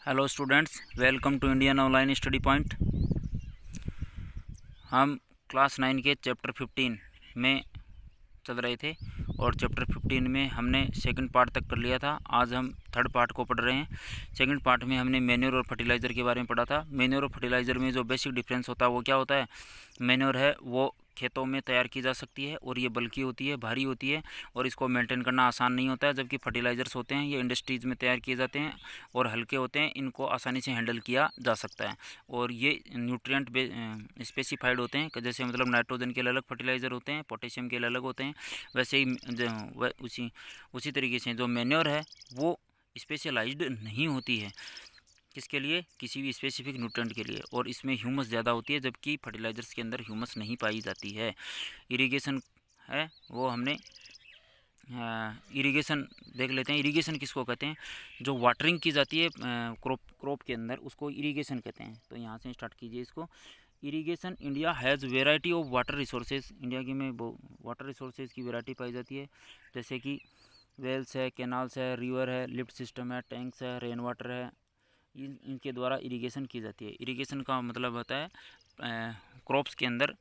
Hello students, welcome to Indian online study point. हम class 9 के chapter 15 में चल रहे थे और चैप्टर 15 में हमने सेकंड पार्ट तक कर लिया था। आज हम थर्ड पार्ट को पढ़ रहे हैं। सेकंड पार्ट में हमने मैन्योर और फर्टिलाइज़र के बारे में पढ़ा था। मैन्योर और फर्टिलाइज़र में जो बेसिक डिफरेंस होता है वो क्या होता है? मैन्योर है वो खेतों में तैयार की जा सकती है और ये बल्की होती है, भारी होती है और इसको मेंटेन करना आसान नहीं होता है। जबकि फर्टिलाइज़र्स होते हैं ये इंडस्ट्रीज़ में तैयार किए जाते हैं और हल्के होते हैं, इनको आसानी से हैंडल किया जा सकता है और ये न्यूट्रिएंट स्पेसिफाइड होते हैं। जैसे मतलब नाइट्रोजन के अलग फर्टिलाइज़र होते हैं, पोटेशियम के अलग होते हैं, वैसे ही उसी तरीके से जो मैन्योर है वो स्पेशलाइज्ड नहीं होती है। किसके लिए? किसी भी स्पेसिफिक न्यूट्रेंट के लिए। और इसमें ह्यूमस ज़्यादा होती है, जबकि फर्टिलाइज़र्स के अंदर ह्यूमस नहीं पाई जाती है। इरिगेशन है वो हमने इरिगेशन देख लेते हैं। इरिगेशन किसको कहते हैं? जो वाटरिंग की जाती है क्रॉप के अंदर, उसको इरिगेशन कहते हैं। तो यहाँ से स्टार्ट कीजिए इसको। Irrigation, India has variety of water resources. India की में वाटर रिसोर्सेज की वेराइटी पाई जाती है, जैसे कि वेल्स है, कैनाल्स है, रिवर है, लिफ्ट सिस्टम है, टैंक्स है, रेन वाटर है। इनके द्वारा इरिगेशन की जाती है। इरिगेशन का मतलब होता है क्रॉप्स के अंदर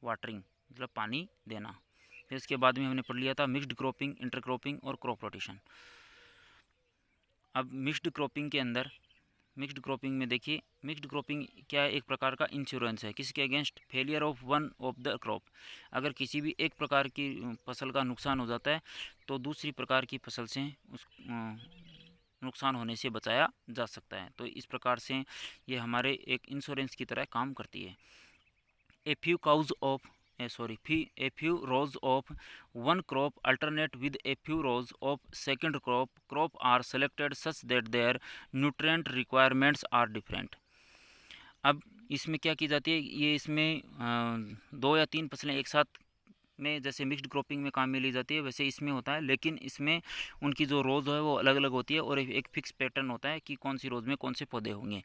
वाटरिंग, मतलब पानी देना। फिर इसके बाद में हमने पढ़ लिया था मिक्स्ड क्रॉपिंग, इंटरक्रॉपिंग और क्रॉप रोटेशन। अब मिक्स्ड क्रॉपिंग के अंदर, मिक्स्ड क्रॉपिंग में देखिए, मिक्स्ड क्रॉपिंग क्या है? एक प्रकार का इंश्योरेंस है। किसके against? Failure of one of the crop. अगर किसी भी एक प्रकार की फसल का नुकसान हो जाता है तो दूसरी प्रकार की फसल से उस नुकसान होने से बचाया जा सकता है। तो इस प्रकार से ये हमारे एक इंश्योरेंस की तरह काम करती है। A few cows of a few rows of one crop alternate with a few rows of second crop are selected such that their nutrient requirements are different। अब इसमें क्या की जाती है? ये इसमें 2 या 3 फसलें एक साथ में, जैसे मिक्स्ड क्रॉपिंग में काम में ली जाती है, वैसे इसमें होता है। लेकिन इसमें उनकी जो रोज़ है वो अलग अलग होती है और एक फिक्स पैटर्न होता है कि कौन सी रोज़ में कौन से पौधे होंगे।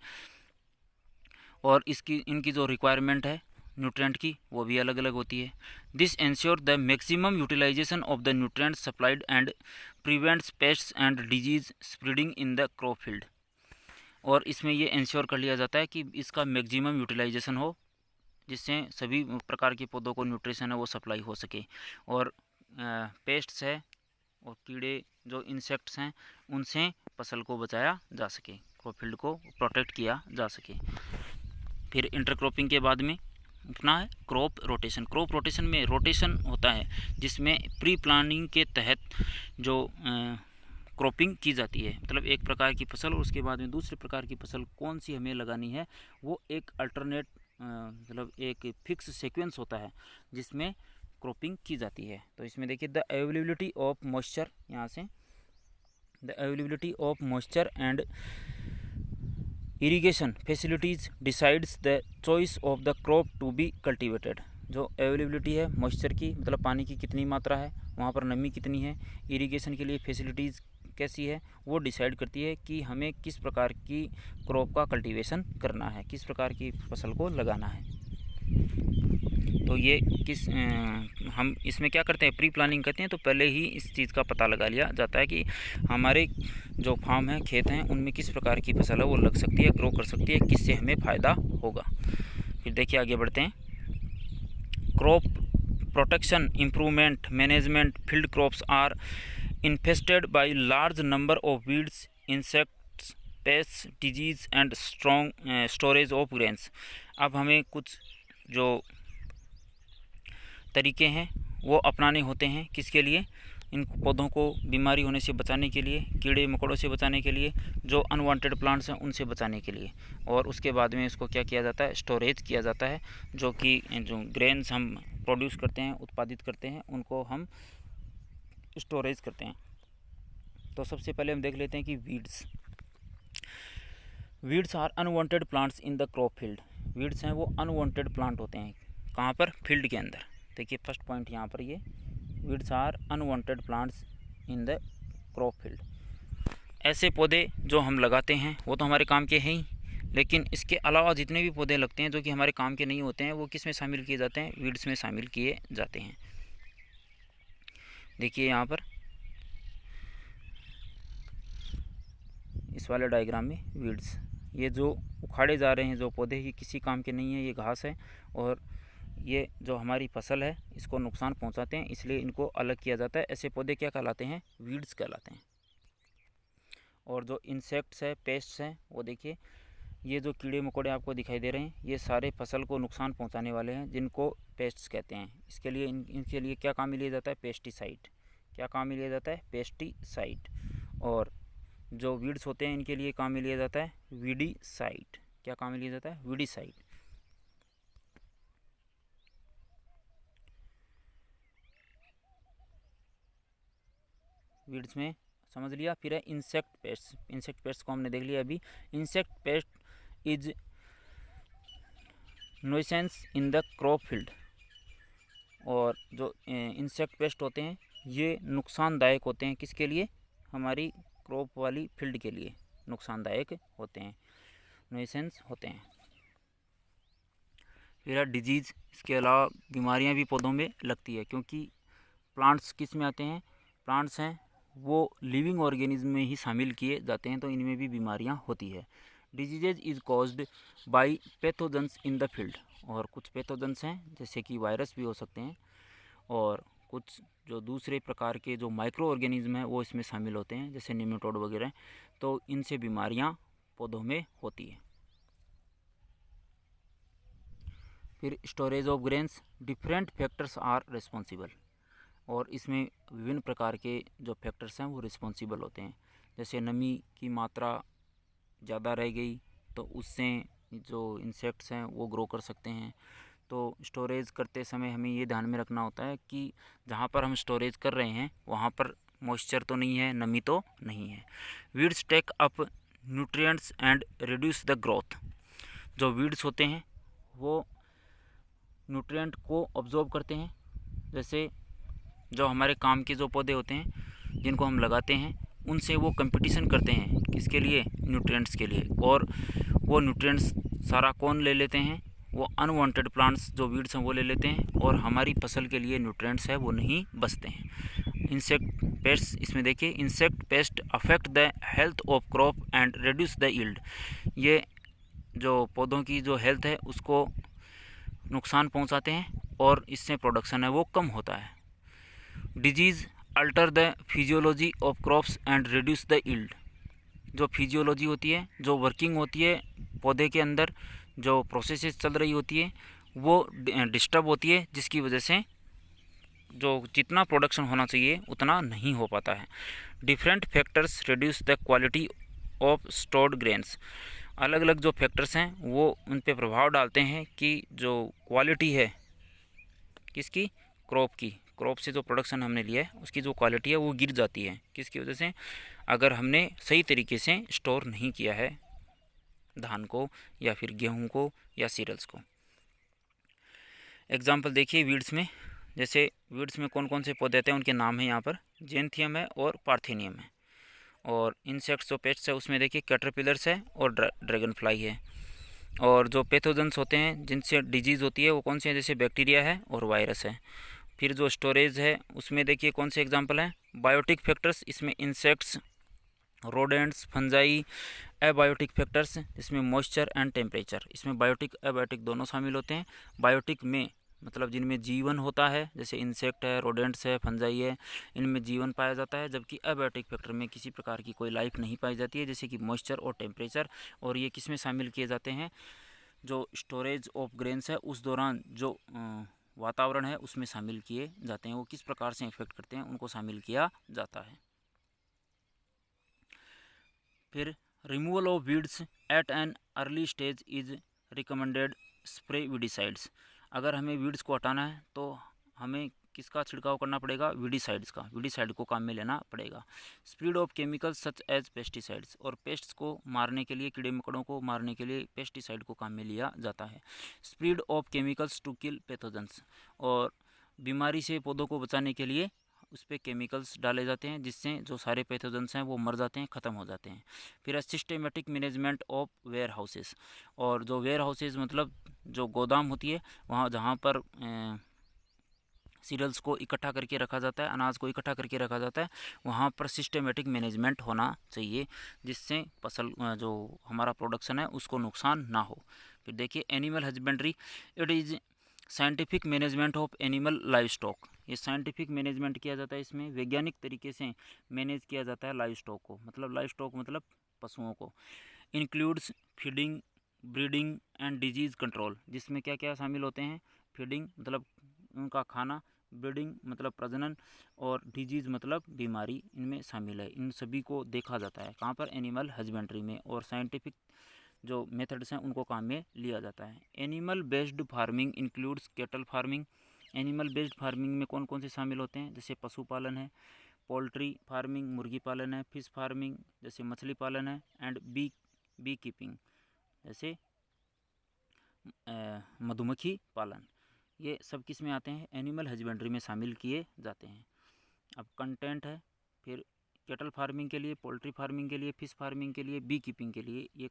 और इनकी जो रिक्वायरमेंट है न्यूट्रेंट की, वो भी अलग अलग होती है। This ensure the maximum utilization of the nutrient supplied and prevents pests and disease spreading in the crop field. और इसमें ये इंश्योर कर लिया जाता है कि इसका मैक्सिमम यूटिलाइजेशन हो, जिससे सभी प्रकार के पौधों को न्यूट्रिशन है वो सप्लाई हो सके। और पेस्ट्स है और कीड़े, जो इंसेक्ट्स हैं, उनसे फसल को बचाया जा सके, क्रॉप फील्ड को प्रोटेक्ट किया जा सके। फिर इंटरक्रॉपिंग के बाद में अपना है क्रॉप रोटेशन। क्रॉप रोटेशन में रोटेशन होता है जिसमें प्री प्लानिंग के तहत जो क्रॉपिंग की जाती है, मतलब एक प्रकार की फसल और उसके बाद में दूसरे प्रकार की फसल कौन सी हमें लगानी है, वो एक अल्टरनेट मतलब एक फिक्स सीक्वेंस होता है जिसमें क्रॉपिंग की जाती है। तो इसमें देखिए द अवेलेबिलिटी ऑफ मॉइस्चर, यहाँ से the availability of moisture and irrigation facilities decides the choice of the crop to be cultivated. जो अवेलेबिलिटी है मॉइस्चर की, मतलब पानी की कितनी मात्रा है, वहाँ पर नमी कितनी है, इरिगेशन के लिए फैसिलिटीज़ कैसी है, वो डिसाइड करती है कि हमें किस प्रकार की क्रॉप का कल्टीवेशन करना है, किस प्रकार की फसल को लगाना है। तो ये हम इसमें क्या करते हैं? प्री प्लानिंग करते हैं। तो पहले ही इस चीज़ का पता लगा लिया जाता है कि हमारे जो फार्म है, खेत हैं, उनमें किस प्रकार की फसल है वो लग सकती है, ग्रो कर सकती है, किससे हमें फ़ायदा होगा। फिर देखिए आगे बढ़ते हैं। Crop protection, improvement, management. Field crops are infested by large number of weeds, insects, pest, disease and storage of grains. अब हमें कुछ जो तरीके हैं वो अपनाने होते हैं। किसके लिए? इन पौधों को बीमारी होने से बचाने के लिए, कीड़े मकोड़ों से बचाने के लिए, जो अनवांटेड प्लांट्स हैं उनसे बचाने के लिए। और उसके बाद में इसको क्या किया जाता है? स्टोरेज किया जाता है। जो कि जो ग्रेन्स हम प्रोड्यूस करते हैं, उत्पादित करते हैं, उनको हम स्टोरेज करते हैं। तो सबसे पहले हम देख लेते हैं कि weeds are unwanted plants in the crop field. Weeds हैं वो अनवांटेड प्लांट होते हैं। कहाँ पर? फील्ड के अंदर। देखिए फर्स्ट पॉइंट यहाँ पर, ये weeds are unwanted plants in the crop field. ऐसे पौधे जो हम लगाते हैं वो तो हमारे काम के हैं ही, लेकिन इसके अलावा जितने भी पौधे लगते हैं जो कि हमारे काम के नहीं होते हैं, वो किस में शामिल किए जाते हैं? वीड्स में शामिल किए जाते हैं। देखिए यहाँ पर इस वाले डायग्राम में वीड्स, ये जो उखाड़े जा रहे हैं, जो पौधे ही किसी काम के नहीं है, ये घास है और ये जो हमारी फसल है इसको नुकसान पहुंचाते हैं, इसलिए इनको अलग किया जाता है। ऐसे पौधे क्या कहलाते हैं? वीड्स कहलाते हैं। और जो इंसेक्ट्स है, पेस्ट्स हैं, वो देखिए ये जो कीड़े मकोड़े आपको दिखाई दे रहे हैं, ये सारे फसल को नुकसान पहुंचाने वाले हैं, जिनको पेस्ट्स कहते हैं। इसके लिए इनके लिए क्या काम में लिया जाता है? पेस्टिसाइड। क्या काम में लिया जाता है? पेस्टिसाइड। और जो वीड्स होते हैं इनके लिए काम में लिया जाता है वीडीसाइड। क्या काम में लिया जाता है? वीडीसाइड। वीड्स में समझ लिया। फिर है इंसेक्ट पेस्ट। इंसेक्ट पेस्ट को हमने देख लिया अभी। Insect pest is nuisance in the crop field. और जो इंसेक्ट पेस्ट होते हैं ये नुकसानदायक होते हैं, किसके लिए? हमारी क्रॉप वाली फील्ड के लिए नुकसानदायक होते हैं, नुइसेंस होते हैं। फिर है डिजीज़। इसके अलावा बीमारियां भी पौधों में लगती है, क्योंकि प्लांट्स किस में आते हैं? प्लांट्स हैं वो लिविंग ऑर्गेनिज्म में ही शामिल किए जाते हैं, तो इनमें भी बीमारियां होती है। Diseases is caused by pathogens in the field. और कुछ पैथोजेंस हैं जैसे कि वायरस भी हो सकते हैं, और कुछ जो दूसरे प्रकार के जो माइक्रो ऑर्गेनिज्म हैं वो इसमें शामिल होते हैं, जैसे निमेटोड वगैरह। तो इनसे बीमारियां पौधों में होती है। फिर storage of grains. Different factors are responsible. और इसमें विभिन्न प्रकार के जो फैक्टर्स हैं वो रिस्पॉन्सिबल होते हैं। जैसे नमी की मात्रा ज़्यादा रह गई तो उससे जो इंसेक्ट्स हैं वो ग्रो कर सकते हैं। तो स्टोरेज करते समय हमें ये ध्यान में रखना होता है कि जहाँ पर हम स्टोरेज कर रहे हैं वहाँ पर मॉइस्चर तो नहीं है, नमी तो नहीं है। Weeds take up nutrients and reduce the growth. जो वीड्स होते हैं वो न्यूट्रिएंट को ऑब्जॉर्व करते हैं। जैसे जो हमारे काम के जो पौधे होते हैं जिनको हम लगाते हैं उनसे वो कंपटीशन करते हैं, किसके लिए? न्यूट्रिएंट्स के लिए। और वो न्यूट्रिएंट्स सारा कौन ले लेते हैं? वो अनवांटेड प्लांट्स जो वीड्स हैं वो ले लेते हैं, और हमारी फसल के लिए न्यूट्रिएंट्स है वो नहीं बचते हैं। इंसेक्ट पेस्ट, इसमें देखिए insect pest affect the health of crop and reduce the yield. ये जो पौधों की जो हेल्थ है उसको नुकसान पहुंचाते हैं और इससे प्रोडक्शन है वो कम होता है। Disease alter the physiology of crops and reduce the yield. जो फिजियोलॉजी होती है, जो वर्किंग होती है पौधे के अंदर, जो प्रोसेसेस चल रही होती है वो डिस्टर्ब होती है, जिसकी वजह से जो जितना प्रोडक्शन होना चाहिए उतना नहीं हो पाता है। Different factors reduce the quality of stored grains. अलग अलग जो फैक्टर्स हैं वो उन पे प्रभाव डालते हैं कि जो क्वालिटी है किसकी? क्रॉप की। क्रॉप से जो प्रोडक्शन हमने लिया है उसकी जो क्वालिटी है वो गिर जाती है, किसकी वजह से? अगर हमने सही तरीके से स्टोर नहीं किया है धान को या फिर गेहूं को या सीरियल्स को। एग्जाम्पल देखिए वीड्स में। जैसे वीड्स में कौन कौन से पौधे आते हैं उनके नाम है यहाँ पर। जेंथियम है और पार्थेनियम है। और इंसेक्ट्स जो पेस्ट्स है उसमें देखिए कैटरपिलर्स है और ड्रैगन फ्लाई है। और जो पैथोजेंस होते हैं जिनसे डिजीज़ होती है वो कौन से हैं? जैसे बैक्टीरिया है और वायरस है। फिर जो स्टोरेज है उसमें देखिए कौन से एग्जांपल हैं? बायोटिक फैक्टर्स, इसमें insects, rodents, fungi. Abiotic factors, इसमें मॉइस्चर एंड टेम्परेचर। इसमें बायोटिक एबायोटिक दोनों शामिल होते हैं। बायोटिक में मतलब जिनमें जीवन होता है, जैसे इंसेक्ट है, रोडेंट्स है, फंजाई है, इनमें जीवन पाया जाता है। जबकि एबायोटिक फैक्टर में किसी प्रकार की कोई लाइफ नहीं पाई जाती है, जैसे कि मॉइस्चर और टेम्परेचर। और ये किस में शामिल किए जाते हैं? जो स्टोरेज ऑफ ग्रेन्स है उस दौरान जो वातावरण है उसमें शामिल किए जाते हैं। वो किस प्रकार से इफेक्ट करते हैं उनको शामिल किया जाता है। फिर removal of weeds at an early stage is recommended spray weedicides. अगर हमें वीड्स को हटाना है तो हमें किसका छिड़काव करना पड़ेगा? वीडिसाइड्स का। वीडिसाइड को काम में लेना पड़ेगा। Spread of chemicals such as pesticides. और पेस्ट्स को मारने के लिए, कीड़े मकोड़ों को मारने के लिए पेस्टिसाइड को काम में लिया जाता है। Spread of chemicals to kill pathogens. और बीमारी से पौधों को बचाने के लिए उस पर केमिकल्स डाले जाते हैं जिससे जो सारे पैथोजेंस हैं वो मर जाते हैं, ख़त्म हो जाते हैं। फिर systematic management of warehouses. और जो वेयर हाउसेस मतलब जो गोदाम होती है वहाँ जहाँ पर सीरियल्स को इकट्ठा करके रखा जाता है, अनाज को इकट्ठा करके रखा जाता है, वहाँ पर सिस्टमेटिक मैनेजमेंट होना चाहिए जिससे फसल जो हमारा प्रोडक्शन है उसको नुकसान ना हो। फिर देखिए animal husbandry, it is scientific management of animal live stock. ये साइंटिफिक मैनेजमेंट किया जाता है, इसमें वैज्ञानिक तरीके से मैनेज किया जाता है लाइव स्टॉक को, मतलब लाइव स्टॉक मतलब पशुओं को। Includes feeding, breeding and disease control, जिसमें क्या क्या शामिल होते हैं, फीडिंग मतलब उनका खाना, ब्रीडिंग मतलब प्रजनन, और डिजीज़ मतलब बीमारी इनमें शामिल है। इन सभी को देखा जाता है कहाँ पर, एनिमल हस्बेंड्री में, और साइंटिफिक जो मेथड्स हैं उनको काम में लिया जाता है। Animal based farming includes cattle farming. Animal based farming में कौन कौन से शामिल होते हैं, जैसे पशुपालन है, पोल्ट्री फार्मिंग मुर्गी पालन है, फिश फार्मिंग जैसे मछली पालन है, एंड बी कीपिंग जैसे मधुमक्खी पालन। ये सब किस में आते हैं, एनिमल हस्बेंड्री में शामिल किए जाते हैं। अब कंटेंट है, फिर कैटल फार्मिंग के लिए, पोल्ट्री फार्मिंग के लिए, फिश फार्मिंग के लिए, बी कीपिंग के लिए ये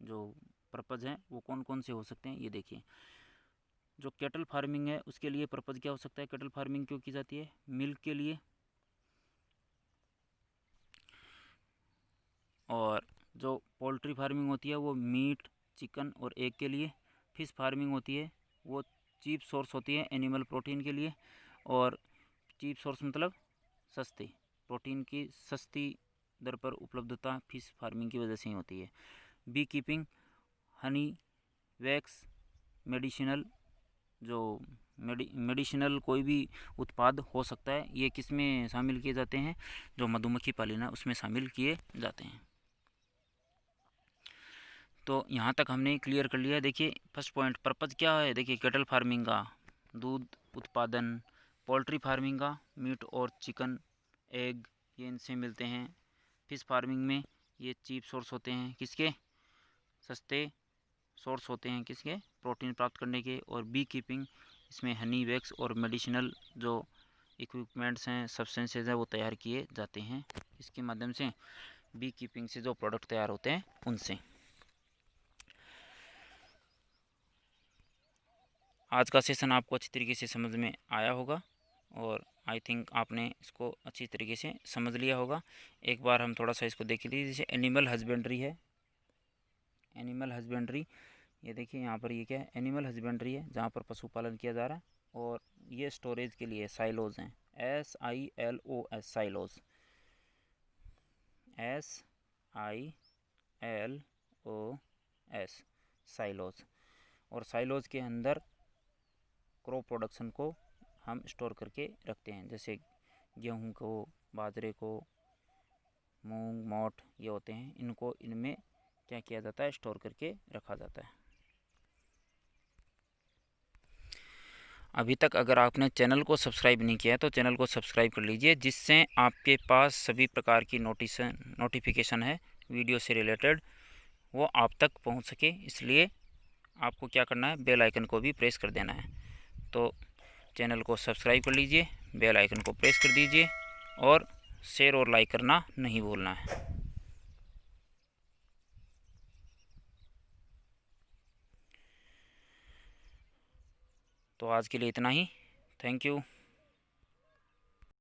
जो पर्पज़ हैं वो कौन कौन से हो सकते हैं, ये देखिए। जो कैटल फार्मिंग है उसके लिए पर्पज़ क्या हो सकता है, कैटल फार्मिंग क्यों की जाती है, मिल्क के लिए, और जो पोल्ट्री फार्मिंग होती है वो मीट, चिकन और एग के लिए। फिश फार्मिंग होती है वो चीप सोर्स होती है एनिमल प्रोटीन के लिए, और चीप सोर्स मतलब सस्ती, प्रोटीन की सस्ती दर पर उपलब्धता फिश फार्मिंग की वजह से ही होती है। Beekeeping, honey, wax, medicinal, जो मेडिसिनल कोई भी उत्पाद हो सकता है, ये किस में शामिल किए जाते हैं, जो मधुमक्खी पालन है उसमें शामिल किए जाते हैं। तो यहाँ तक हमने क्लियर कर लिया। देखिए फर्स्ट पॉइंट पर्पज़ क्या है, देखिए कैटल फार्मिंग का दूध उत्पादन, पोल्ट्री फार्मिंग का मीट और चिकन एग ये इनसे मिलते हैं, फिश फार्मिंग में ये चीप सोर्स होते हैं किसके, सस्ते सोर्स होते हैं किसके, प्रोटीन प्राप्त करने के, और बी कीपिंग इसमें हनी वैक्स और मेडिसिनल जो इक्विपमेंट्स हैं, सब्सटेंसेज हैं वो तैयार किए जाते हैं इसके माध्यम से, बी कीपिंग से जो प्रोडक्ट तैयार होते हैं उनसे। आज का सेशन आपको अच्छी तरीके से समझ में आया होगा, और आई थिंक आपने इसको अच्छी तरीके से समझ लिया होगा। एक बार हम थोड़ा सा इसको देख लीजिए, जैसे एनिमल हस्बेंड्री है, एनिमल हस्बेंड्री ये देखिए यहाँ पर ये क्या है, एनिमल हस्बेंड्री है जहाँ पर पशुपालन किया जा रहा है, और ये स्टोरेज के लिए साइलोज हैं, SILOS साइलोज, SILOS साइलोज, और साइलोज के अंदर क्रॉप प्रोडक्शन को हम स्टोर करके रखते हैं, जैसे गेहूं को, बाजरे को, मूंग, मोठ ये होते हैं, इनको इनमें क्या किया जाता है, स्टोर करके रखा जाता है। अभी तक अगर आपने चैनल को सब्सक्राइब नहीं किया है तो चैनल को सब्सक्राइब कर लीजिए, जिससे आपके पास सभी प्रकार की नोटिफिकेशन है वीडियो से रिलेटेड वो आप तक पहुंच सके। इसलिए आपको क्या करना है, बेल आइकन को भी प्रेस कर देना है। तो चैनल को सब्सक्राइब कर लीजिए, बेल आइकन को प्रेस कर दीजिए, और शेयर और लाइक करना नहीं भूलना है। तो आज के लिए इतना ही, थैंक यू।